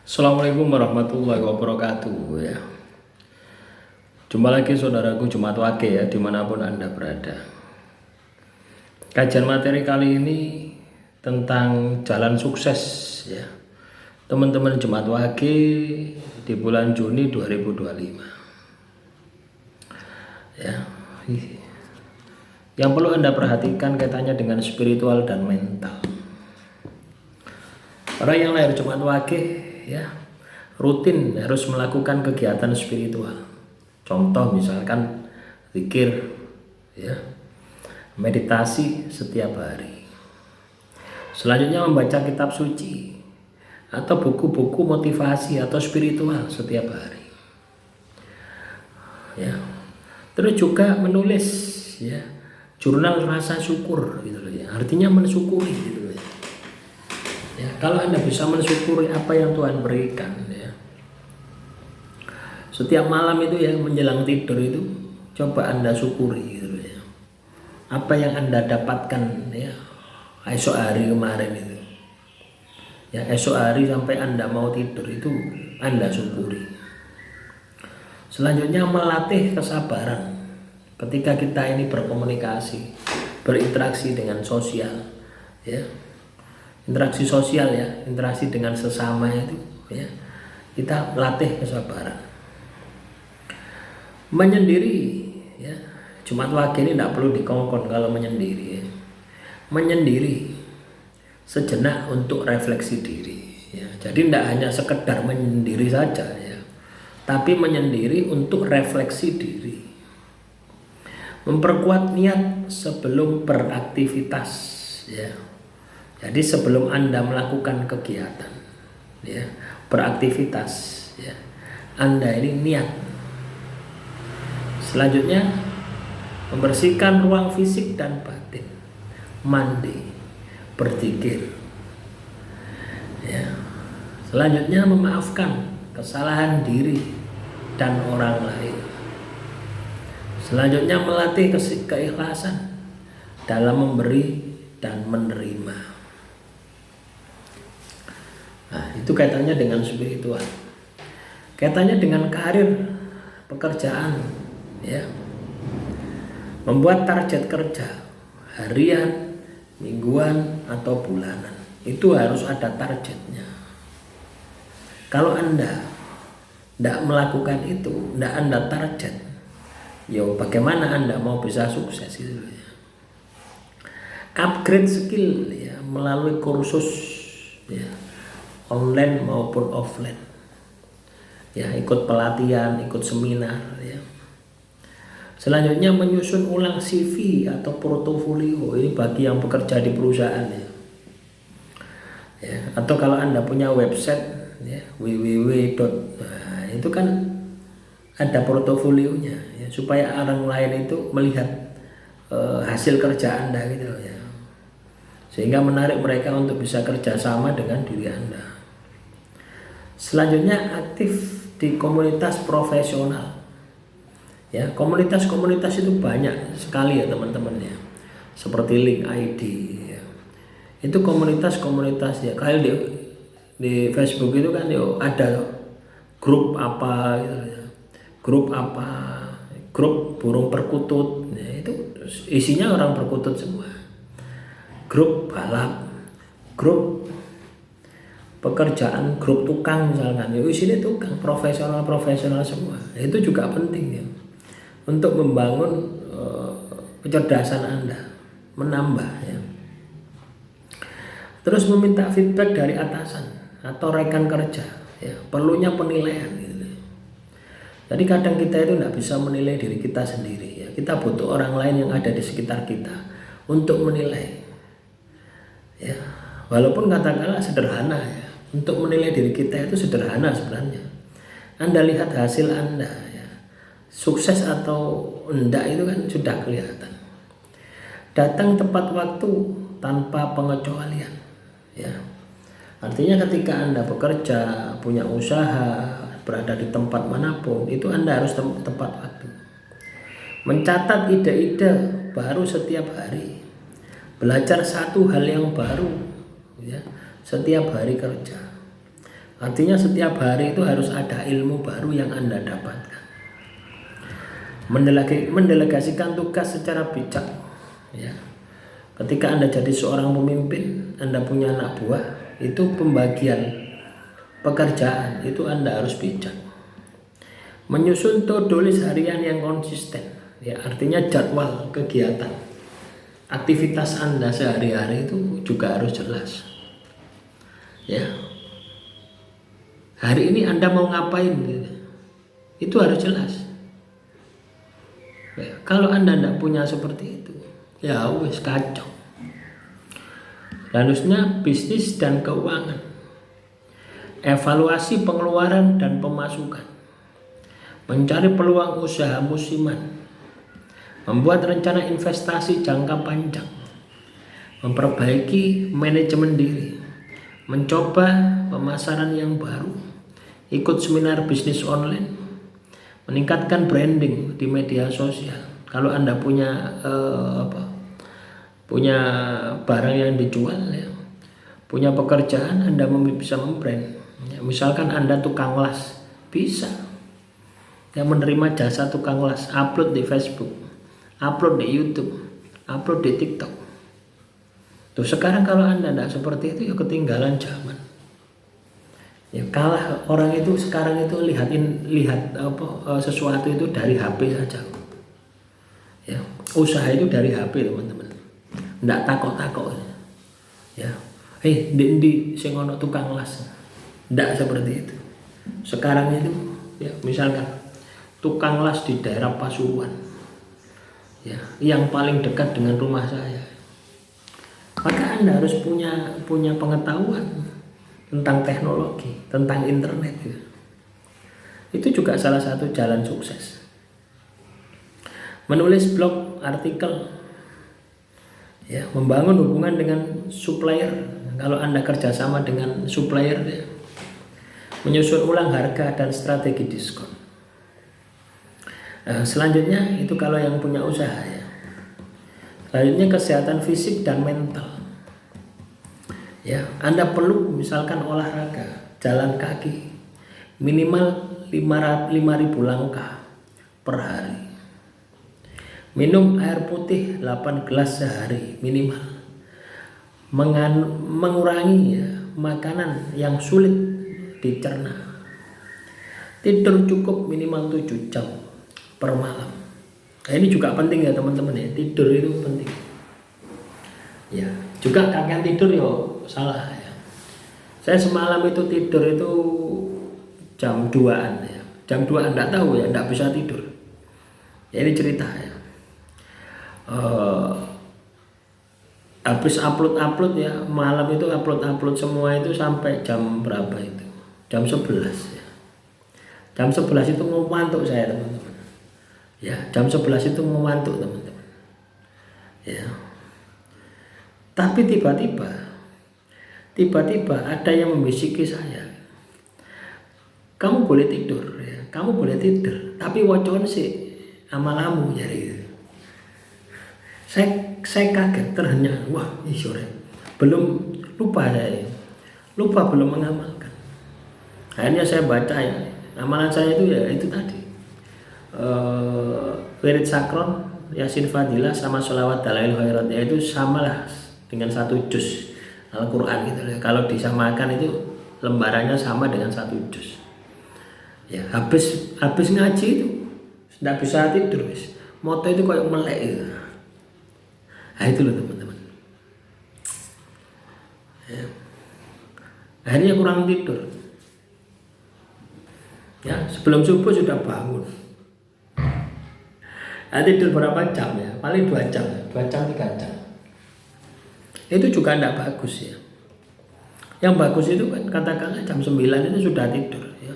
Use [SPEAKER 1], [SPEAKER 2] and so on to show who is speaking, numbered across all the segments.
[SPEAKER 1] Assalamualaikum warahmatullahi wabarakatuh ya. Jumpa lagi saudaraku Jumat Wage ya, dimanapun Anda berada. Kajian materi kali ini tentang jalan sukses ya, teman-teman Jumat Wage di bulan Juni 2025 ya. Yang perlu Anda perhatikan kaitannya dengan spiritual dan mental. Orang yang lahir Jumat Wage ya, rutin harus melakukan kegiatan spiritual. Contoh misalkan zikir ya, meditasi setiap hari. Selanjutnya membaca kitab suci atau buku-buku motivasi atau spiritual setiap hari. Ya. Terus juga menulis ya, jurnal rasa syukur gitu loh ya. Artinya mensyukuri gitu loh ya. Ya, kalau Anda bisa mensyukuri apa yang Tuhan berikan ya, setiap malam itu ya menjelang tidur itu coba Anda syukuri gitu ya, apa yang Anda dapatkan ya esok hari kemarin itu ya, esok hari sampai Anda mau tidur itu Anda syukuri. Selanjutnya melatih kesabaran ketika kita ini berkomunikasi, berinteraksi dengan sosial ya. Interaksi sosial ya, interaksi dengan sesama itu ya, kita latih kesabaran. Menyendiri ya, Jumat Wage ini tidak perlu dikongkon kalau menyendiri ya. Menyendiri sejenak untuk refleksi diri ya. Jadi tidak hanya sekedar menyendiri saja ya, tapi menyendiri untuk refleksi diri. Memperkuat niat sebelum beraktivitas ya. Jadi sebelum Anda melakukan kegiatan ya, beraktivitas ya, Anda ini niat. Selanjutnya membersihkan ruang fisik dan batin, mandi, berzikir ya. Selanjutnya memaafkan kesalahan diri dan orang lain. Selanjutnya melatih keikhlasan dalam memberi dan menerima. Nah, itu kaitannya dengan spiritual. Kaitannya dengan karir, pekerjaan ya. Membuat target kerja harian, mingguan atau bulanan. Itu harus ada targetnya. Kalau Anda tidak melakukan itu, tidak Anda target, ya bagaimana Anda mau bisa sukses gitu ya. Upgrade skill ya melalui kursus ya, online maupun offline ya, ikut pelatihan, ikut seminar ya. Selanjutnya menyusun ulang CV atau portofolio, ini bagi yang bekerja di perusahaan ya. Ya, atau kalau Anda punya website ya, nah, itu kan ada portofolionya ya, supaya orang lain itu melihat hasil kerja Anda gitu ya, sehingga menarik mereka untuk bisa kerjasama dengan diri Anda. Selanjutnya aktif di komunitas profesional ya. Komunitas-komunitas itu banyak sekali ya teman-teman ya, seperti Link ID ya. Itu komunitas-komunitas ya, kayak di Facebook itu kan ya, ada grup apa gitu ya, grup apa, grup burung perkutut ya, itu isinya orang perkutut semua. Grup balap, grup pekerjaan, grup tukang misalkan, ya isinya tukang, profesional semua. Itu juga penting ya, untuk membangun kecerdasan Anda, menambah ya. Terus meminta feedback dari atasan atau rekan kerja ya, perlunya penilaian gitu. Jadi kadang kita itu tidak bisa menilai diri kita sendiri ya, kita butuh orang lain yang ada di sekitar kita untuk menilai ya. Walaupun katakanlah sederhana ya, untuk menilai diri kita itu sederhana sebenarnya. Anda lihat hasil Anda ya, sukses atau enggak itu kan sudah kelihatan. Datang tepat waktu tanpa pengecualian ya. Artinya ketika Anda bekerja, punya usaha, berada di tempat manapun, itu Anda harus tepat waktu. Mencatat ide-ide baru setiap hari. Belajar satu hal yang baru ya, setiap hari kerja. Artinya setiap hari itu harus ada ilmu baru yang Anda dapatkan. Mendelegasikan tugas secara bijak, ya. Ketika Anda jadi seorang pemimpin, Anda punya anak buah, itu pembagian pekerjaan itu Anda harus bijak. Menyusun to-do list harian yang konsisten, ya, artinya jadwal kegiatan, aktivitas Anda sehari-hari itu juga harus jelas, ya. Hari ini Anda mau ngapain, gitu. Itu harus jelas, ya. Kalau Anda tidak punya seperti itu, ya wes kacau. Selanjutnya bisnis dan keuangan, evaluasi pengeluaran dan pemasukan, mencari peluang usaha musiman, membuat rencana investasi jangka panjang, memperbaiki manajemen diri, mencoba pemasaran yang baru, ikut seminar bisnis online, meningkatkan branding di media sosial. Kalau Anda punya punya barang yang dijual, ya, punya pekerjaan, Anda bisa membrand, ya. Misalkan Anda tukang las, bisa, yang menerima jasa tukang las, upload di Facebook, upload di YouTube, upload di TikTok. Tuh, sekarang kalau Anda tidak seperti itu, ya ketinggalan zaman. Ya, kalah orang itu sekarang itu lihat sesuatu itu dari HP saja. Ya, usaha itu dari HP, teman-teman. Ndak takok-takok. Ya. Di sing ono tukang las. Ndak seperti itu. Sekarang itu, ya, misalkan tukang las di daerah Pasuruan, ya, yang paling dekat dengan rumah saya. Maka Anda harus punya pengetahuan tentang teknologi, tentang internet, gitu. Itu juga salah satu jalan sukses. Menulis blog, artikel, ya, membangun hubungan dengan supplier. Kalau Anda kerjasama dengan supplier, ya, menyusun ulang harga dan strategi diskon. Nah, selanjutnya itu kalau yang punya usaha, ya. Selanjutnya kesehatan fisik dan mental. Ya, Anda perlu misalkan olahraga, jalan kaki minimal 5.000 langkah per hari. Minum air putih 8 gelas sehari minimal. Mengurangi, ya, makanan yang sulit dicerna. Tidur cukup minimal 7 jam per malam. Nah, ini juga penting, ya teman-teman, ya. Tidur itu penting. Ya, juga kakek tidur yo salah, ya. Saya semalam itu tidur itu jam 2-an, ya. Jam 2-an enggak tahu, ya, enggak bisa tidur. Ya, ini cerita, ya. Habis upload, ya, malam itu upload semua itu sampai jam berapa itu? Jam 11, ya. Jam 11 itu ngantuk saya, teman-teman. Ya, jam 11 itu ngantuk, teman-teman. Ya. Tapi tiba-tiba ada yang membisiki saya, kamu boleh tidur, ya, kamu boleh tidur, tapi wocon sih amalamu, jadi saya kaget, terhenyak, wah, sore belum lupa, belum mengamalkan. Akhirnya saya baca, ya, amalan saya itu, ya, itu tadi, wirid sakron, yasin fadilah, sama sholawat dalail khairat, yaitu samalah dengan 1 juz Al-Quran, gitu, ya. Kalau disamakan itu lembarannya sama dengan 1 juz. Ya, habis ngaji itu tidak bisa tidur, wis. Moto itu kayak melek, gitu. Nah, itu loh, teman-teman. Ya. Akhirnya kurang tidur. Ya, sebelum subuh sudah bangun. Nah, tidur berapa jam, ya? Paling 2 jam, 2 jam 3 jam. Itu juga tidak bagus, ya. Yang bagus itu kan katakanlah jam 9 itu sudah tidur, ya.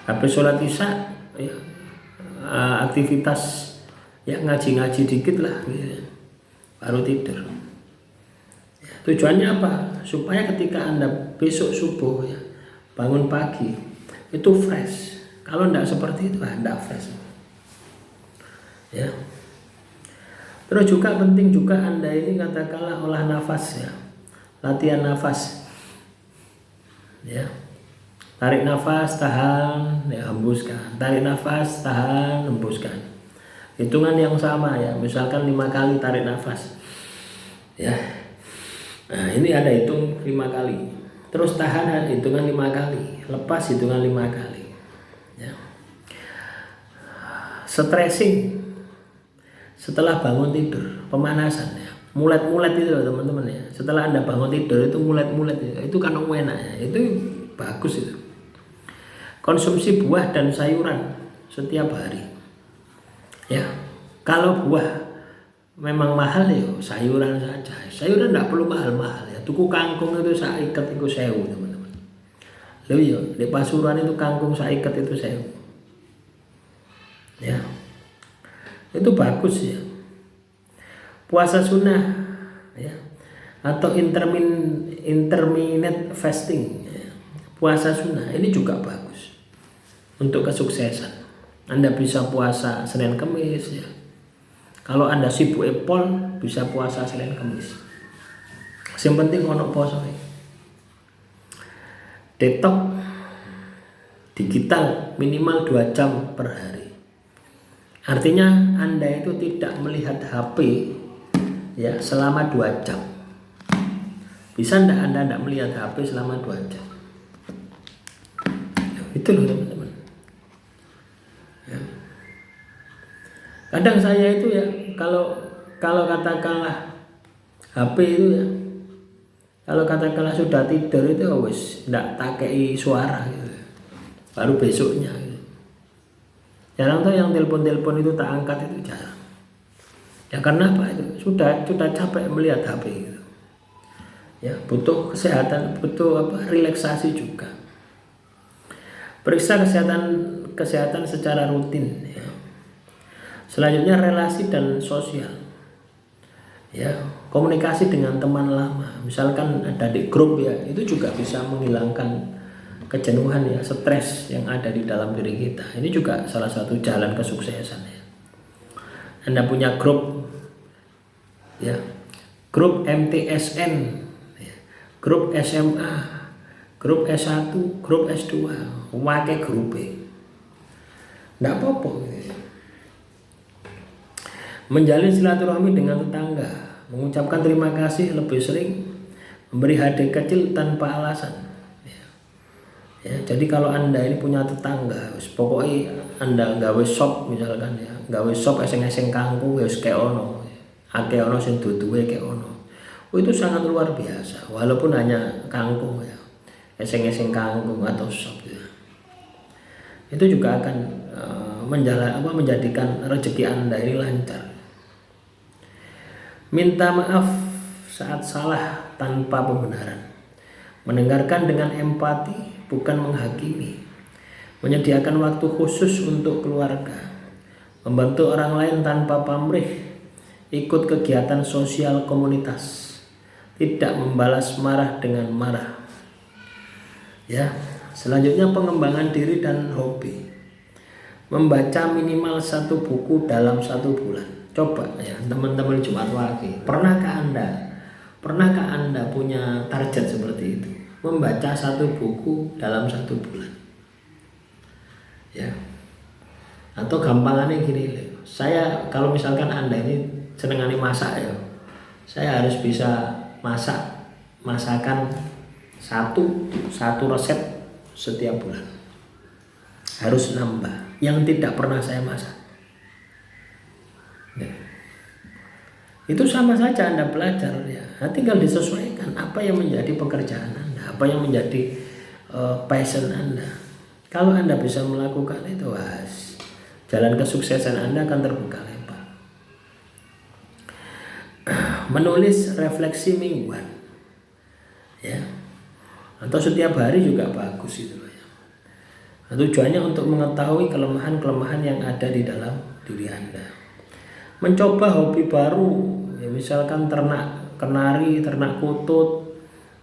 [SPEAKER 1] Habis sholat isya, ya, aktivitas, ya, ngaji dikit lah, ya, baru tidur. Ya, tujuannya apa? Supaya ketika Anda besok subuh, ya, bangun pagi itu fresh. Kalau tidak seperti itu, tidak fresh, ya. Terus juga penting juga Anda ini katakanlah olah nafas, ya, latihan nafas, ya. Tarik nafas, tahan, ya hembuskan. Tarik nafas, tahan, hembuskan. Hitungan yang sama ya, misalkan 5 kali tarik nafas. Ya. Nah, ini ada hitung 5 kali. Terus tahan hitungan 5 kali, lepas hitungan 5 kali. Ya. Stretching setelah bangun tidur, pemanasan ya. Mulet-mulet itu loh teman-teman ya. Setelah Anda bangun tidur itu mulet-mulet itu kan enak ya. Itu bagus itu. Konsumsi buah dan sayuran setiap hari. Ya. Kalau buah memang mahal ya sayuran saja. Sayuran tidak perlu mahal-mahal ya. Tuku kangkung itu saiket itu 1.000 teman-teman. Loh ya, di Pasuruan itu kangkung saiket itu 1.000. Ya. Itu bagus ya. Puasa sunnah ya, atau intermittent fasting ya. Puasa sunnah ini juga bagus untuk kesuksesan. Anda bisa puasa Senin Kemis ya. Kalau Anda sibuk epol bisa puasa Senin Kemis. Yang penting ono poso. Detox digital minimal 2 jam per hari. Artinya Anda itu tidak melihat HP ya selama 2 jam. Bisa enggak Anda tidak melihat HP selama 2 jam? Ya, itu loh teman-teman. Ya. Kadang saya itu ya kalau katakanlah HP itu ya, kalau katakanlah sudah tidur itu wis enggak takei suara gitu. Baru besoknya gitu. Jarang tuh yang telepon itu tak angkat itu jarang. Ya karena apa itu? Sudah capek melihat HP gitu. Ya, butuh kesehatan, butuh relaksasi juga. Periksa kesehatan secara rutin ya. Selanjutnya relasi dan sosial. Ya, komunikasi dengan teman lama. Misalkan ada di grup ya, itu juga bisa menghilangkan kejenuhan ya, stres yang ada di dalam diri kita. Ini juga salah satu jalan kesuksesan ya. Anda punya grup ya, grup MTSN ya, grup SMA, grup S1, grup S2, wakai grup nggak apa-apa gitu. Menjalin silaturahmi dengan tetangga, mengucapkan terima kasih lebih sering, memberi hadiah kecil tanpa alasan ya. Jadi kalau Anda ini punya tetangga, pokoknya Anda gawe shop misalkan ya, gawe shop eseng-eseng kangkung ya kayak ono, akeh ono sing duduhe kayak ono. Itu sangat luar biasa, walaupun hanya kangkung ya, eseng-eseng kangkung atau shop ya. Itu juga akan menjadikan rezeki Anda ini lancar. Minta maaf saat salah tanpa pembenaran, mendengarkan dengan empati bukan menghakimi, menyediakan waktu khusus untuk keluarga, membantu orang lain tanpa pamrih, ikut kegiatan sosial komunitas, tidak membalas marah dengan marah. Ya, selanjutnya pengembangan diri dan hobi. Membaca minimal 1 buku dalam 1 bulan. Coba ya teman-teman Jumat Wage, pernahkah Anda punya target seperti itu? Membaca 1 buku dalam 1 bulan. Ya. Atau gampangannya gini, saya kalau misalkan Anda ini senengane masak ya, saya harus bisa masakan satu resep setiap bulan. Harus nambah yang tidak pernah saya masak. Ya. Itu sama saja Anda belajar ya. Tinggal disesuaikan apa yang menjadi pekerjaan Anda, apa yang menjadi passion Anda. Kalau Anda bisa melakukan itu, jalan kesuksesan Anda akan terbuka lebar. Menulis refleksi mingguan, ya, atau setiap hari juga bagus itu ya. Tujuannya untuk mengetahui kelemahan-kelemahan yang ada di dalam diri Anda. Mencoba hobi baru, ya, misalkan ternak kenari, ternak kutut,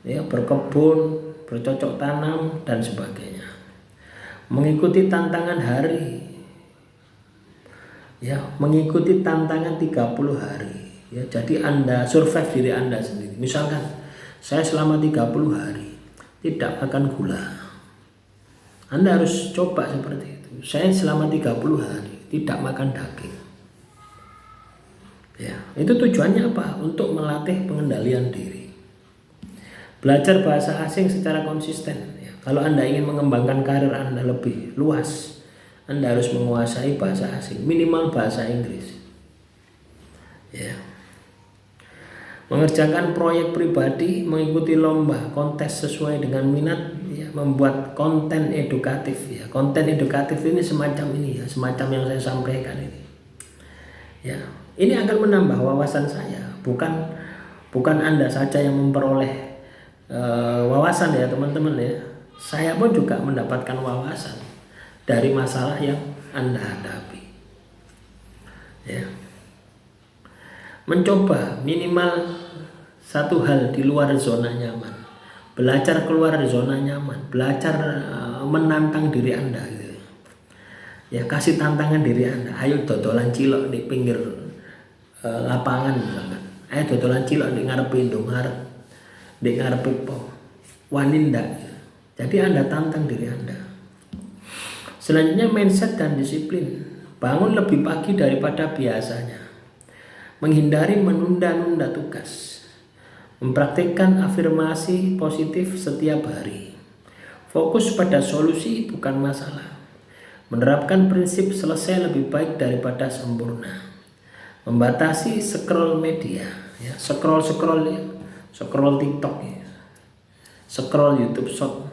[SPEAKER 1] ya, berkebun, bercocok tanam dan sebagainya. Mengikuti tantangan hari, ya, mengikuti tantangan 30 hari, ya. Jadi Anda survive diri Anda sendiri. Misalkan saya selama 30 hari tidak makan gula, Anda harus coba seperti itu. Saya selama 30 hari tidak makan daging. Ya, itu tujuannya apa? Untuk melatih pengendalian diri. Belajar bahasa asing secara konsisten. Ya, kalau Anda ingin mengembangkan karir Anda lebih luas, Anda harus menguasai bahasa asing, minimal bahasa Inggris. Ya. Mengerjakan proyek pribadi, mengikuti lomba, kontes sesuai dengan minat, ya, membuat konten edukatif. Ya, konten edukatif ini semacam ini ya, semacam yang saya sampaikan ini. Ya, ini akan menambah wawasan saya. Bukan Anda saja yang memperoleh wawasan ya teman-teman ya. Saya pun juga mendapatkan wawasan dari masalah yang Anda hadapi. Ya. Mencoba minimal satu hal di luar zona nyaman, belajar keluar zona nyaman, belajar menantang diri Anda gitu. Ya, kasih tantangan diri Anda. Ayo dodolan cilok di pinggir lapangan misalkan. Ayo dodolan cilok di ngarepe Indomaret, di ngarepe po. Wani ndak. Jadi Anda tantang diri Anda. Selanjutnya mindset dan disiplin. Bangun lebih pagi daripada biasanya. Menghindari menunda-nunda tugas. Mempraktikkan afirmasi positif setiap hari. Fokus pada solusi bukan masalah. Menerapkan prinsip selesai lebih baik daripada sempurna. Membatasi scroll media, ya, scroll ya, scroll TikTok, ya, scroll YouTube Short.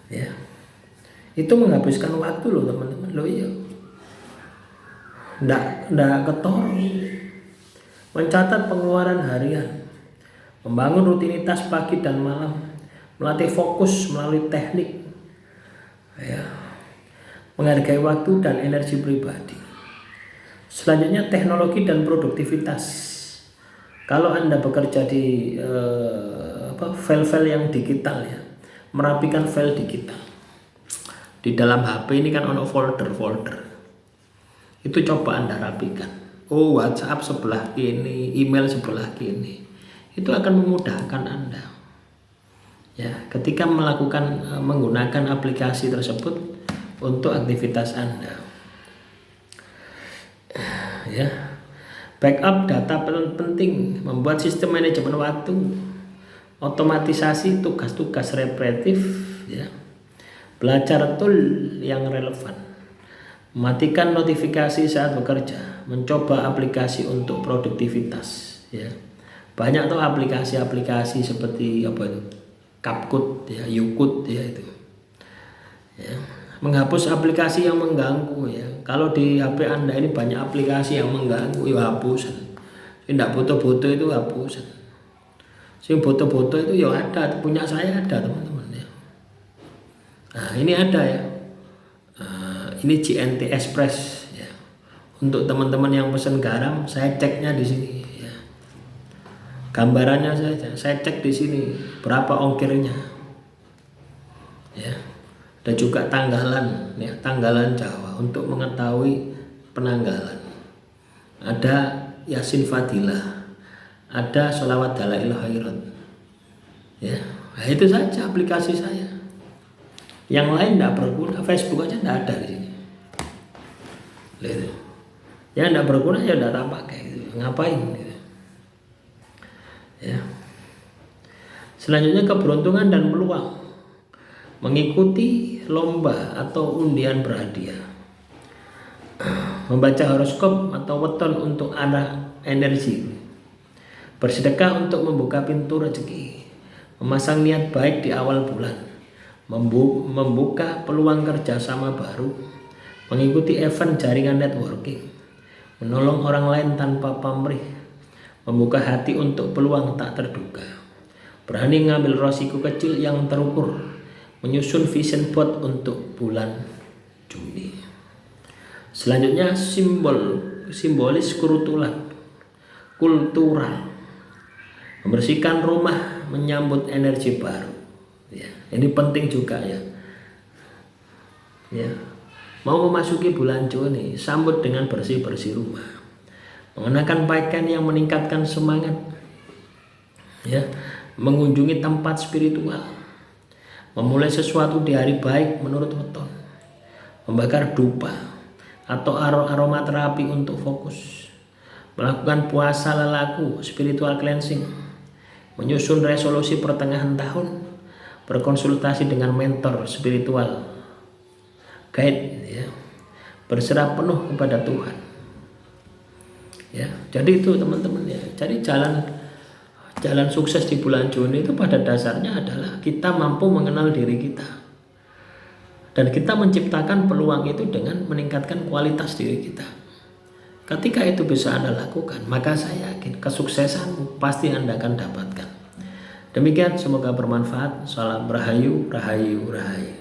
[SPEAKER 1] Ya. Itu menghabiskan waktu loh teman-teman. Loh iya. Nggak ketoro. Mencatat pengeluaran harian, membangun rutinitas pagi dan malam, melatih fokus melalui teknik, ya, menghargai waktu dan energi pribadi. Selanjutnya teknologi dan produktivitas. Kalau Anda bekerja di file-file yang digital ya, merapikan file digital. Di dalam HP ini kan ono folder. Itu coba Anda rapikan. Oh, WhatsApp sebelah kini, email sebelah kini. Itu akan memudahkan Anda. Ya, ketika menggunakan aplikasi tersebut untuk aktivitas Anda. Ya. Backup data penting, membuat sistem manajemen waktu, otomatisasi tugas-tugas repetitif, ya. Belajar tool yang relevan. Mematikan notifikasi saat bekerja, mencoba aplikasi untuk produktivitas, ya. Banyak tuh aplikasi-aplikasi seperti apa itu? CapCut ya, YouCut ya itu. Ya. Menghapus aplikasi yang mengganggu ya. Kalau di HP Anda ini banyak aplikasi yang mengganggu, ya hapusan. Tidak butuh-butuh itu hapusan. Sing butuh-butuh itu ya ada, punya saya ada teman-teman ya. Nah, ini ada ya. Ini GNT Express ya. Untuk teman-teman yang pesan garam, saya ceknya di sini ya. Gambarannya saja, saya cek di sini berapa ongkirnya. Ya. Dan juga tanggalan ya, tanggalan Jawa untuk mengetahui penanggalan. Ada Yasin Fadilah, ada Sholawat Dalail Khairat. Ya, nah, itu saja aplikasi saya. Yang lain tidak berguna, Facebook aja tidak ada di sini. Lihat. Yang tidak berguna ya tidak tak pakai gitu. Ngapain gitu. Ya. Selanjutnya keberuntungan dan peluang. Mengikuti lomba atau undian berhadiah. Membaca horoskop atau weton untuk arah energi. Bersedekah untuk membuka pintu rezeki. Memasang niat baik di awal bulan. Membuka peluang kerjasama baru. Mengikuti event jaringan networking, menolong orang lain tanpa pamrih, membuka hati untuk peluang tak terduga, berani ngambil resiko kecil yang terukur, menyusun vision board untuk bulan Juni. Selanjutnya simbolis kultural, membersihkan rumah, menyambut energi baru. Ya, ini penting juga ya. Ya. Mau memasuki bulan Juni, sambut dengan bersih-bersih rumah. Mengenakan pakaian yang meningkatkan semangat. Ya, mengunjungi tempat spiritual. memulai sesuatu di hari baik menurut weton, membakar dupa atau aroma terapi untuk fokus, melakukan puasa lelaku, spiritual cleansing, menyusun resolusi pertengahan tahun, berkonsultasi dengan mentor spiritual, guide, ya, berserah penuh kepada Tuhan. Ya, jadi itu teman-teman ya. Jadi jalan sukses di bulan Juni itu pada dasarnya adalah kita mampu mengenal diri kita. Dan kita menciptakan peluang itu dengan meningkatkan kualitas diri kita. Ketika itu bisa Anda lakukan, maka saya yakin kesuksesanmu pasti Anda akan dapatkan. Demikian, semoga bermanfaat. Salam Rahayu, Rahayu, Rahayu.